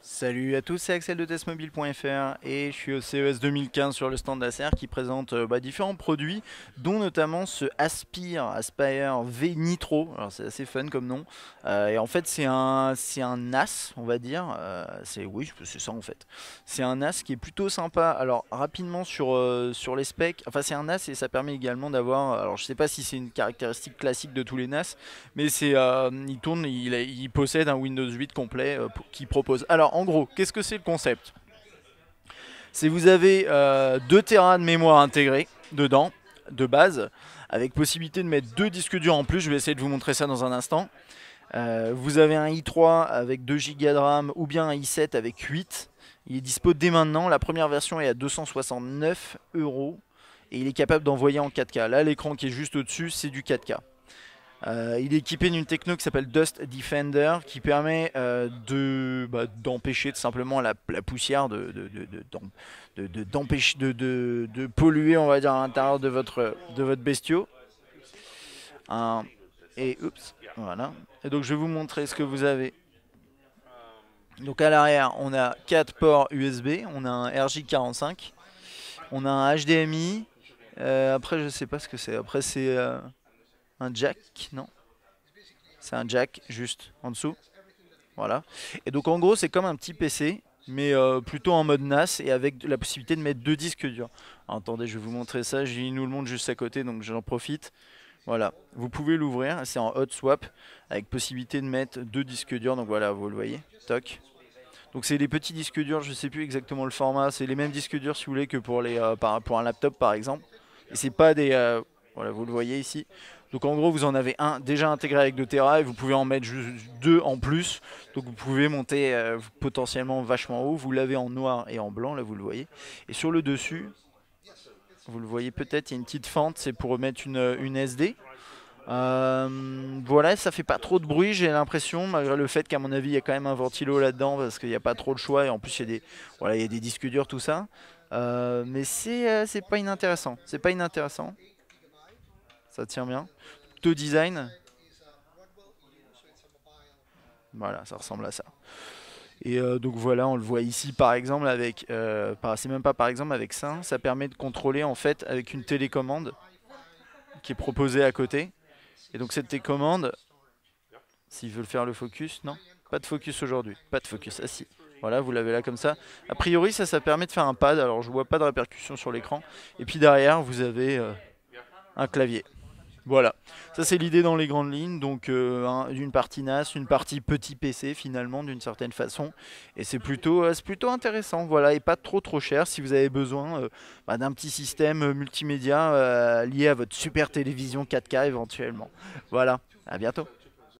Salut à tous, c'est Axel de testmobile.fr et je suis au CES 2015 sur le stand d'Acer qui présente différents produits, dont notamment ce Aspire V Nitro. Alors c'est assez fun comme nom. Et en fait c'est un NAS, on va dire. Oui, c'est ça en fait. C'est un NAS qui est plutôt sympa. Alors rapidement sur les specs, enfin c'est un NAS et ça permet également d'avoir. Alors je sais pas si c'est une caractéristique classique de tous les NAS, mais il tourne, il possède un Windows 8 complet qui propose. Alors en gros, qu'est-ce que c'est le concept? C'est vous avez 2 Tera de mémoire intégrée dedans, de base, avec possibilité de mettre 2 disques durs en plus. Je vais essayer de vous montrer ça dans un instant. Vous avez un i3 avec 2 Go de RAM ou bien un i7 avec 8. Il est dispo dès maintenant. La première version est à 269 euros et il est capable d'envoyer en 4K. Là, l'écran qui est juste au-dessus, c'est du 4K. Il est équipé d'une techno qui s'appelle Dust Defender qui permet d'empêcher tout simplement la poussière de polluer, on va dire, à l'intérieur de votre bestiau. Un- et oups, voilà. Et donc je vais vous montrer ce que vous avez. Donc à l'arrière, on a 4 ports USB, on a un RJ45, on a un HDMI. Après, je sais pas ce que c'est. Après, c'est un jack, non? C'est un jack juste en dessous. Voilà. Et donc en gros c'est comme un petit PC, mais plutôt en mode NAS et avec la possibilité de mettre 2 disques durs. Alors, attendez, je vais vous montrer ça. J'ai nous le montre juste à côté, donc j'en profite. Voilà. Vous pouvez l'ouvrir. C'est en hot swap avec possibilité de mettre 2 disques durs. Donc voilà, vous le voyez. Toc. Donc c'est les petits disques durs. Je sais plus exactement le format. C'est les mêmes disques durs si vous voulez que pour un laptop par exemple. Et c'est pas des voilà, vous le voyez ici. Donc en gros, vous en avez un déjà intégré avec 2 Tera et vous pouvez en mettre juste 2 en plus. Donc vous pouvez monter potentiellement vachement haut. Vous l'avez en noir et en blanc, là vous le voyez. Et sur le dessus, vous le voyez peut-être, il y a une petite fente, c'est pour mettre une SD. Voilà, ça fait pas trop de bruit, j'ai l'impression, malgré le fait qu'à mon avis il y a quand même un ventilo là-dedans parce qu'il n'y a pas trop de choix et en plus il y a des disques durs, tout ça. Mais c'est pas inintéressant. C'est pas inintéressant. Ça tient bien. Plutôt design. Voilà, ça ressemble à ça. Et donc voilà, on le voit ici par exemple avec, c'est même pas par exemple avec ça, ça permet de contrôler en fait avec une télécommande qui est proposée à côté. Et donc cette télécommande, s'ils veulent faire le focus, non, pas de focus aujourd'hui, pas de focus, ah si. Voilà, vous l'avez là comme ça. A priori, ça permet de faire un pad, alors je vois pas de répercussion sur l'écran. Et puis derrière, vous avez un clavier. Voilà, ça c'est l'idée dans les grandes lignes, donc une partie NAS, une partie petit PC finalement d'une certaine façon, et c'est plutôt intéressant, voilà, et pas trop cher si vous avez besoin d'un petit système multimédia lié à votre super télévision 4K éventuellement. Voilà, à bientôt.